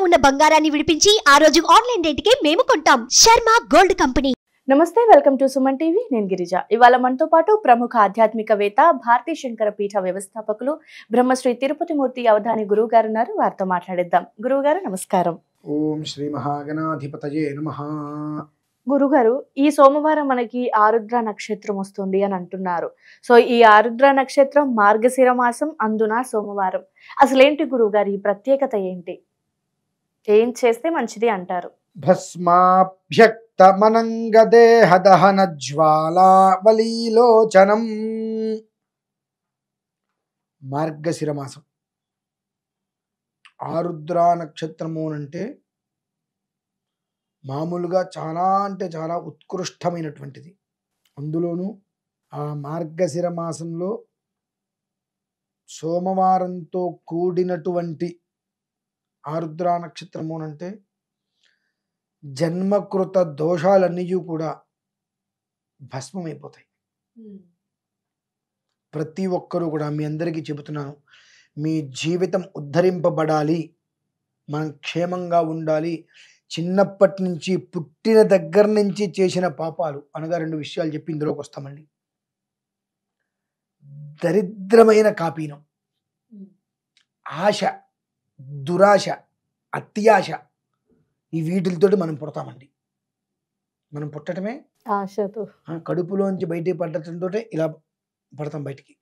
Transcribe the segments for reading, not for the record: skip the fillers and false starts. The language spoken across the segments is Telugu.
ఉన్న బంగారాన్ని విడిపించి ఆ రోజు ఆన్లైన్ రేటుకే మేము కొంటాం. Sharma gold company. నమస్తే, వెల్కమ్ టు సుమన్ టీవీ. నేను గిరిజ. ఇవాళ మనతో పాటు ప్రముఖ ఆధ్యాత్మికవేత్త, భారతీ శంకర పీఠ వ్యవస్థాపకులు, బ్రహ్మశ్రీ తిరుపతి మూర్తి అవధాని గురువు గారు ఉన్నారు. వారితో మాట్లాడిద్దాం. గురువు గారు నమస్కారం. ఓం శ్రీ మహాగణాధిపతయే నమః. గురుగారు, ఈ సోమవారం మనకి ఆరుద్ర నక్షత్రం వస్తుంది అని అంటున్నారు. సో ఈ ఆరుద్ర నక్షత్రం మార్గశిర మాసం, అందున సోమవారం. అసలేంటి గురువు గారు, ఈ ప్రత్యేకత ఏంటి? ఏం చేస్తే మంచిది అంటారు? భస్మాభ్యక్తమనంగదేహదహన జ్వాలావలీలోచనం. మార్గశిర మాసం ఆరుద్ర నక్షత్రము అంటే మామూలుగా చాలా అంటే చాలా ఉత్కృష్టమైనటువంటిది. అందులోనూ ఆ మార్గశిర మాసంలో సోమవారంతో కూడినటువంటి ఆరుద్ర నక్షత్రము అంటే జన్మకృత దోషాలన్నీ కూడా భస్మమైపోతాయి. ప్రతి ఒక్కరూ కూడా మీ అందరికీ చెబుతున్నాను, మీ జీవితం ఉద్ధరింపబడాలి, మనం క్షేమంగా ఉండాలి. చిన్నప్పటి నుంచి పుట్టిన దగ్గర నుంచి చేసిన పాపాలు అనగా రెండు విషయాలు చెప్పి ఇందులోకి వస్తామండి. దరిద్రమైన కాపీనం, ఆశ, దురాశ, అత్యాశ, ఈ వీటితోటి మనం పుడతామండి. మనం పుట్టడమే ఆశతో, కడుపులోంచి బయటికి పడటంతో ఇలా పడతాం బయటికి.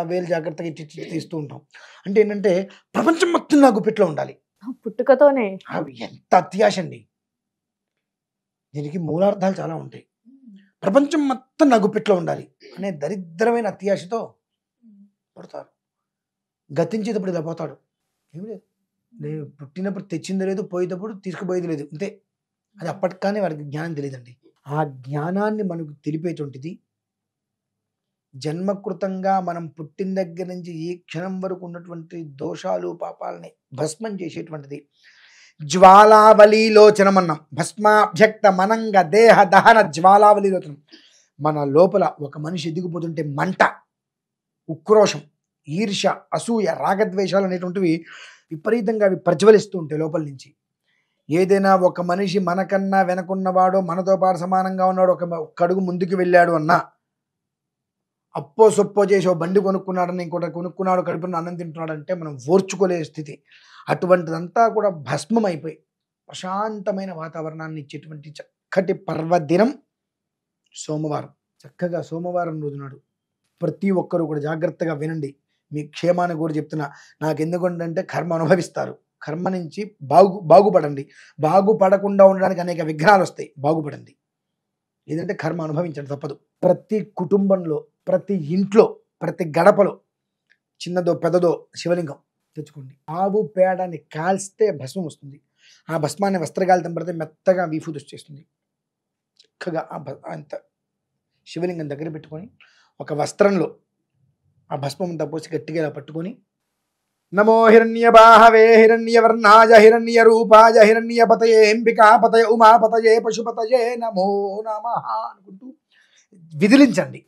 వేలు జాగ్రత్తగా ఇచ్చి తీస్తూ ఉంటాం. అంటే ఏంటంటే ప్రపంచం మొత్తం నా గుప్పిట్లో ఉండాలి. పుట్టుకతోనే ఎంత అత్యాశ అండి. దీనికి మూలార్థాలు చాలా ఉంటాయి. ప్రపంచం మొత్తం నా గుప్పిట్లో ఉండాలి అనే దరిద్రమైన అత్యాశతో పుడతారు. గతించేటప్పుడు ఇలా పోతాడు. ఏమి లేదు, నేను పుట్టినప్పుడు తెచ్చింది లేదు, పోయేటప్పుడు తీసుకుపోయేది లేదు, అంతే. అది అప్పటికానే వారికి జ్ఞానం తెలియదండి. ఆ జ్ఞానాన్ని మనకు తెలిపేటువంటిది జన్మకృతంగా మనం పుట్టిన దగ్గర నుంచి ఈ క్షణం వరకు ఉన్నటువంటి దోషాలు పాపాలని భస్మం చేసేటువంటిది జ్వాలావలీలోచనం అన్నాం. భస్మాభ్యక్త మనంగ దేహ దహన జ్వాలావలీలోచనం. మన లోపల ఒక మనిషి ఎదిగిపోతుంటే మంట, ఉక్రోషం, ఈర్ష్య, అసూయ, రాగద్వేషాలు అనేటువంటివి విపరీతంగా అవి ప్రజ్వలిస్తూ ఉంటాయి లోపల నుంచి. ఏదైనా ఒక మనిషి మనకన్నా వెనకున్నవాడో, మనతో పాటు సమానంగా ఉన్నాడు, ఒక అడుగు ముందుకు వెళ్ళాడు అన్నా, అప్పో సొప్పో చేసి ఓ బండి కొనుక్కున్నాడని ఇంకోటి కొనుక్కున్నాడు, కడుపున అన్నం తింటున్నాడు అంటే మనం ఓర్చుకోలే స్థితి. అటువంటిదంతా కూడా భస్మం అయిపోయి ప్రశాంతమైన వాతావరణాన్ని ఇచ్చేటువంటి చక్కటి పర్వదినం సోమవారం. చక్కగా సోమవారం రోజు నాడు ప్రతి ఒక్కరూ కూడా జాగ్రత్తగా వినండి. మీ క్షేమాన్ని కూడా చెప్తున్నా. నాకు ఎందుకంటే కర్మ అనుభవిస్తారు. కర్మ నుంచి బాగుపడండి. బాగుపడకుండా ఉండడానికి అనేక విఘ్నాలు వస్తాయి. బాగుపడండి. ఏదంటే కర్మ అనుభవించండి, తప్పదు. ప్రతి కుటుంబంలో, ప్రతి ఇంట్లో, ప్రతి గడపలో చిన్నదో పెద్దదో శివలింగం తెచ్చుకోండి. ఆవు పేడని కాల్స్తే భస్మం వస్తుంది. ఆ భస్మాన్ని వస్త్రగాలితం పడితే మెత్తగా విభూతి వచ్చేస్తుంది. చక్కగా అంత శివలింగం దగ్గర పెట్టుకొని ఒక వస్త్రంలో ఆ భస్మం అంతా పోసి గట్టిగా ఇలా పట్టుకొని నమో హిరణ్య బాహవే హిరణ్యవర్ణాయ హిరణ్య రూపాయ హిరణ్యపతయే అంబికాపతయ ఉమాపతయే పశుపతయే నమో నమః అనుకుంటూ విదిలించండి.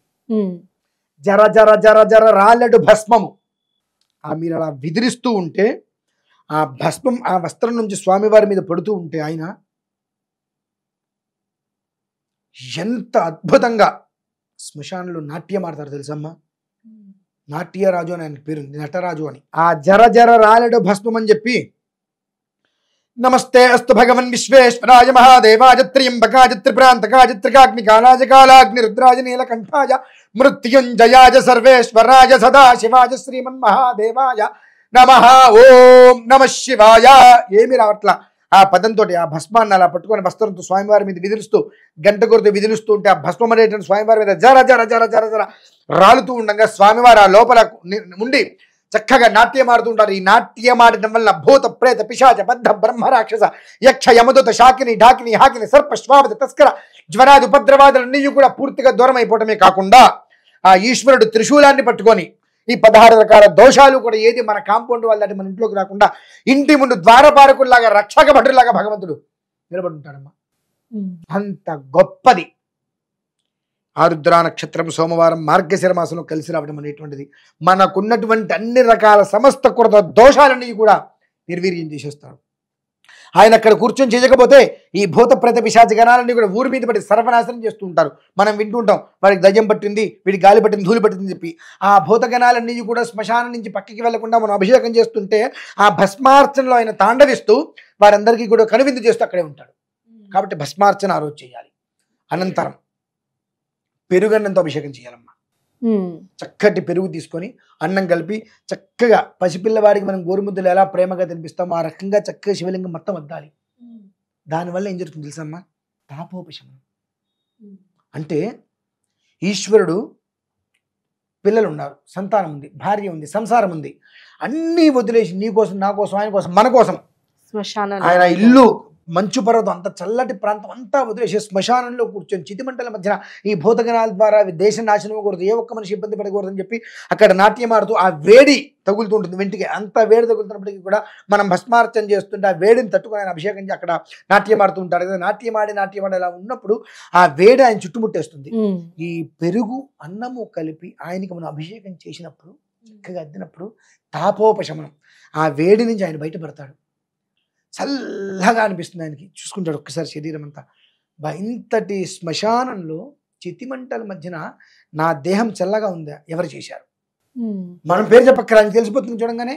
జర జర జర జర రాళ్ళడు భస్మము. మీరు అలా విదిలిస్తూ ఉంటే ఆ భస్మం ఆ వస్త్రం నుంచి స్వామివారి మీద పడుతూ ఉంటే ఆయన ఎంత అద్భుతంగా శ్మశానంలో నాట్యం ఆడతారు తెలుసమ్మా. నాట్యరాజు అని ఆయన పేరు, నటరాజు అని. ఆ జర జర రాలెడు భస్మం అని చెప్పి నమస్తే అస్తు భగవన్ విశ్వేశ్వరాయ మహాదేవాయ త్ర్యంబకాయ త్రిప్రాంతకాయ త్రికాగ్నికాలాయ కాలాగ్ని రుద్రాయ నీలకంఠాయ మృత్యుంజయాయ సర్వేశ్వరాయ సదాశివాయ శ్రీమన్మహాదేవాయ నమః. ఓం నమః శివాయ. ఏమి రావట్లా ఆ పదంతో ఆ భస్మాన్ని అలా పట్టుకొని వస్త్రంతో స్వామివారి మీద విదిలుస్తూ గంట కొడుతూ విదిలుస్తూ ఉంటే ఆ భస్మం అనేటువంటి స్వామివారి మీద జర జర జర జర జర రాలుతూ ఉండగా స్వామివారు ఆ లోపల ఉండి చక్కగా నాట్యం ఆడుతూ ఉంటారు. ఈ నాట్యం ఆడటం వల్ల భూత ప్రేత పిశాచ బద్ధ బ్రహ్మ రాక్షస యక్ష యమదూత శాకిని ఢాకిని హాకిని సర్ప శ్వాపద తస్కర జ్వరాది ఉపద్రవాదులన్నీ కూడా పూర్తిగా దూరం అయిపోవటమే కాకుండా ఆ ఈశ్వరుడు త్రిశూలాన్ని పట్టుకొని ఈ 16 రకాల దోషాలు కూడా ఏది మన కాంపౌండ్ వాళ్ళ మన ఇంట్లోకి రాకుండా ఇంటి ముందు ద్వారపాలకుల్లాగా రక్షక భటులాగా భగవంతుడు నిలబడి ఉంటాడమ్మా. అంత గొప్పది ఆరుద్ర నక్షత్రం సోమవారం మార్గశిర మాసంలో కలిసి రావడం అనేటువంటిది మనకున్నటువంటి అన్ని రకాల సమస్త కృత దోషాలన్నీ కూడా నిర్వీర్యం చేసేస్తాడు. ఆయన అక్కడ కూర్చొని చేయకపోతే ఈ భూత ప్రేత పిశాచ గణాలన్నీ కూడా ఊరి మీద పడి సర్వనాశనం చేస్తూ ఉంటారు. మనం వింటూ ఉంటాం, వాడికి దయ్యం పట్టింది, వీడికి గాలి పట్టింది, ధూళి పట్టింది చెప్పి. ఆ భూత గణాలన్నీ కూడా శ్మశానం నుంచి పక్కకి వెళ్లకుండా మనం అభిషేకం చేస్తుంటే ఆ భస్మార్చనలో ఆయన తాండవిస్తూ వారందరికీ కూడా కనువిందు చేస్తూ అక్కడే ఉంటాడు. కాబట్టి భస్మార్చన ఆ రోజు చేయాలి. అనంతరం పెరుగన్నంతో అభిషేకం చేయాలమ్మా. చక్కటి పెరుగు తీసుకొని అన్నం కలిపి చక్కగా పసిపిల్లవాడికి మనం గోరుముద్దలు ఎలా ప్రేమగా తినిపిస్తామో ఆ రకంగా చక్కగా శివలింగం మొత్తం వద్దాలి. దానివల్ల ఏం జరుగుతుంది తెలుసమ్మా? తాపోపశమనం. అంటే ఈశ్వరుడు పిల్లలు ఉన్నారు, సంతానం ఉంది, భార్య ఉంది, సంసారం ఉంది, అన్నీ వదిలేసి నీ కోసం, నా కోసం, ఆయన కోసం, మన కోసం ఆయన ఇల్లు మంచు పర్వతం అంత చల్లటి ప్రాంతం అంతా వదిలేసి శ్మశానంలో కూర్చొని చితిమంటల మధ్యన ఈ భూతగణాల ద్వారా దేశ నాశనం అవ్వకూడదు, ఏ ఒక్క మనిషి ఇబ్బంది పడకూడదని చెప్పి అక్కడ నాట్యం ఆడుతూ ఆ వేడి తగులుతూ ఉంటుంది. వెంటికి అంత వేడి తగులుతున్నప్పటికీ కూడా మనం భస్మార్చన చేస్తుంటే ఆ వేడిని తట్టుకుని ఆయన అభిషేకం చేసి అక్కడ నాట్యం ఆడుతూ ఉంటాడు కదా. నాట్యం ఆడి అలా ఉన్నప్పుడు ఆ వేడి ఆయన చుట్టుముట్టేస్తుంది. ఈ పెరుగు అన్నము కలిపి ఆయనకి మనం అభిషేకం చేసినప్పుడు చక్కగా అద్దినప్పుడు తాపోపశమనం, ఆ వేడి నుంచి ఆయన బయటపడతాడు. చల్లగా అనిపిస్తుంది ఆయనకి. చూసుకుంటాడు ఒక్కసారి శరీరం అంతా. ఇంతటి శ్మశానంలో చితిమంటల మధ్యన నా దేహం చల్లగా ఉందా, ఎవరు చేశారు? మనం పేరు చెప్పక్కర ఆయనకి తెలిసిపోతుంది చూడంగానే.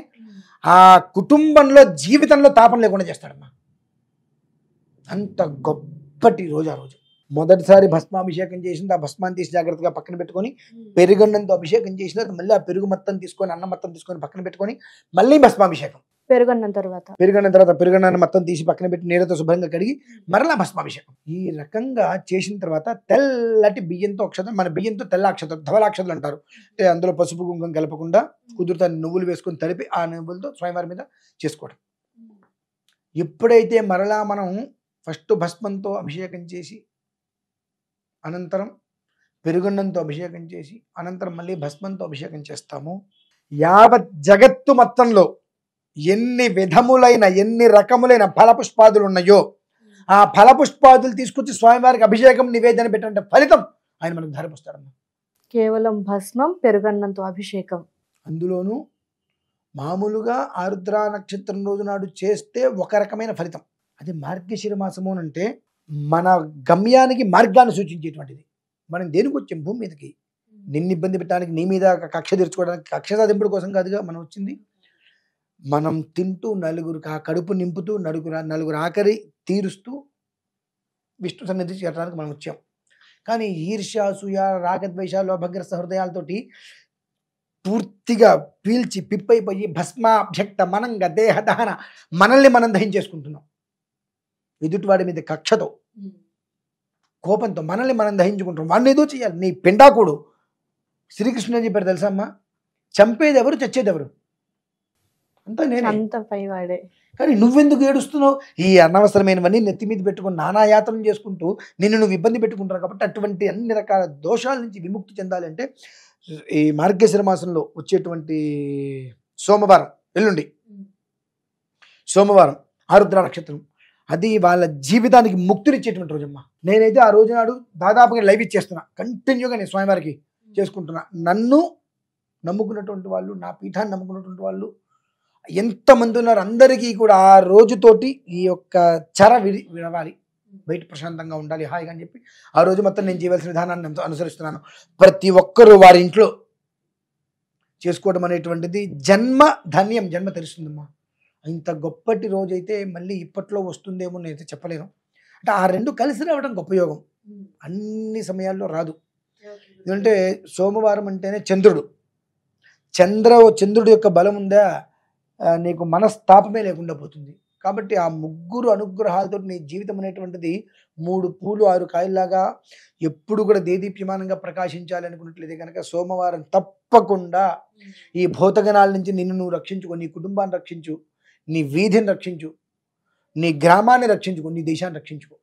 ఆ కుటుంబంలో జీవితంలో తాపం లేకుండా చేస్తాడమ్మా. అంత గొప్పటి రోజు ఆ రోజు. మొదటిసారి భస్మాభిషేకం చేసింది, ఆ భస్మాన్ని తీసి జాగ్రత్తగా పక్కన పెట్టుకొని పెరుగన్నంతో అభిషేకం చేసిన తర్వాత మళ్ళీ ఆ పెరుగు మొత్తం తీసుకొని అన్నం మొత్తం తీసుకొని పక్కన పెట్టుకొని మళ్ళీ భస్మాభిషేకం. పెరుగన్నం తర్వాత పెరుగన్నాన్ని మొత్తం తీసి పక్కన పెట్టి నీళ్ళతో శుభ్రంగా కడిగి మరలా భస్మాభిషేకం. ఈ రకంగా చేసిన తర్వాత తెల్లటి బియ్యంతో అక్షతలు, మన బియ్యంతో తెల్ల అక్షతలు, ధవలాక్షతలు అంటారు. అంటే అందులో పసుపు కుంకుమ కలపకుండా కుదురుతా నువ్వులు వేసుకొని తలిపి ఆ నువ్వులతో స్వయంవారి మీద చేసుకోవడం. ఎప్పుడైతే మరలా మనం ఫస్ట్ భస్మంతో అభిషేకం చేసి అనంతరం పెరుగన్నంతో అభిషేకం చేసి అనంతరం మళ్ళీ భస్మంతో అభిషేకం చేస్తాము, యావత్ జగత్తు మొత్తంలో ఎన్ని విధములైన ఎన్ని రకములైన ఫలపుష్పాదులు ఉన్నాయో ఆ ఫలపుష్పాదులు తీసుకొచ్చి స్వామివారికి అభిషేకం నివేదన పెట్టంటే ఫలితం ఆయన మనకు ధరపోస్తాడమ్మా. కేవలం భస్మం పెరుగన్నంతో అభిషేకం. అందులోనూ మామూలుగా ఆరుద్ర నక్షత్రం రోజు నాడు చేస్తే ఒక రకమైన ఫలితం. అది మార్గశిర మాసము అంటే మన గమ్యానికి మార్గాన్ని సూచించేటువంటిది. మనం దేనికి వచ్చాం భూమి మీదకి? నిన్ను ఇబ్బంది పెట్టడానికి, నీ మీద కక్ష తీర్చుకోవడానికి, కక్ష సాధింపుల కోసం కాదుగా మనం వచ్చింది. మనం తింటూ నలుగురు కడుపు నింపుతూ నలుగురు ఆకలి తీరుస్తూ విష్ణు సన్నిధి చేరడానికి మనం వచ్చాం. కానీ ఈర్ష్య, అసూయ, రాగద్వేషాలు, అభగ్రస్త హృదయాలతోటి పూర్తిగా పీల్చి పిప్పైపోయి భస్మాభ్యక్త మనంగా దేహ దహన మనల్ని మనం దహించేసుకుంటున్నాం. ఎదుటివాడి మీద కక్షతో కోపంతో మనల్ని మనం దహించుకుంటున్నాం. వాడిని ఏదో చేయాలి. నీ పిండాకుడు శ్రీకృష్ణుడు అని చెప్పారు తెలుసా అమ్మా? చంపేది ఎవరు, చచ్చేది ఎవరు? అంతా నేను, అంత పైవాడే. కానీ నువ్వెందుకు ఏడుస్తున్నావు? ఈ అనవసరమైనవన్నీ నెత్తి మీద పెట్టుకుని నానా యాత్రలు చేసుకుంటూ నిన్ను నువ్వు ఇబ్బంది పెట్టుకుంటున్నావు. కాబట్టి అటువంటి అన్ని రకాల దోషాల నుంచి విముక్తి చెందాలి అంటే ఈ మార్గశిర మాసంలో వచ్చేటువంటి సోమవారం, ఎల్లుండి సోమవారం ఆరుద్ర నక్షత్రం, అది వాళ్ళ జీవితానికి ముక్తినిచ్చేటువంటి రోజమ్మా. నేనైతే ఆ రోజు నాడు దాదాపుగా లైవ్ ఇచ్చేస్తున్నా, కంటిన్యూగా నేను స్వామివారికి చేసుకుంటున్నా. నన్ను నమ్ముకున్నటువంటి వాళ్ళు, నా పీఠాన్ని నమ్ముకున్నటువంటి వాళ్ళు ఎంతమంది ఉన్నారు, అందరికీ కూడా ఆ రోజుతోటి ఈ యొక్క చర విడవాలి, బయట ప్రశాంతంగా ఉండాలి, హాయిగా అని చెప్పి ఆ రోజు మొత్తం నేను చేయవలసిన విధానాన్ని అనుసరిస్తున్నాను. ప్రతి ఒక్కరూ వారి ఇంట్లో చేసుకోవడం అనేటువంటిది జన్మ ధన్యం, జన్మ తెలుస్తుందమ్మా. ఇంత గొప్పటి రోజైతే మళ్ళీ ఇప్పట్లో వస్తుందేమో నేనైతే చెప్పలేను. అంటే ఆ రెండు కలిసి రావడం గొప్ప యోగం, అన్ని సమయాల్లో రాదు. ఎందుకంటే సోమవారం అంటేనే చంద్రుడు, చంద్రుడి యొక్క బలం ఉందా నీకు మనస్తాపమే లేకుండా పోతుంది. కాబట్టి ఆ ముగ్గురు అనుగ్రహాలతో నీ జీవితం అనేటువంటిది 3 పూలు 6 కాయల్లాగా ఎప్పుడు కూడా దేదీప్యమానంగా ప్రకాశించాలి అనుకున్నట్లయితే కనుక సోమవారం తప్పకుండా ఈ భూతగణాల నుంచి నిన్ను నువ్వు రక్షించుకో, నీ కుటుంబాన్ని రక్షించు, నీ వీధిని రక్షించు, నీ గ్రామాన్ని రక్షించుకో, నీ దేశాన్ని రక్షించుకో.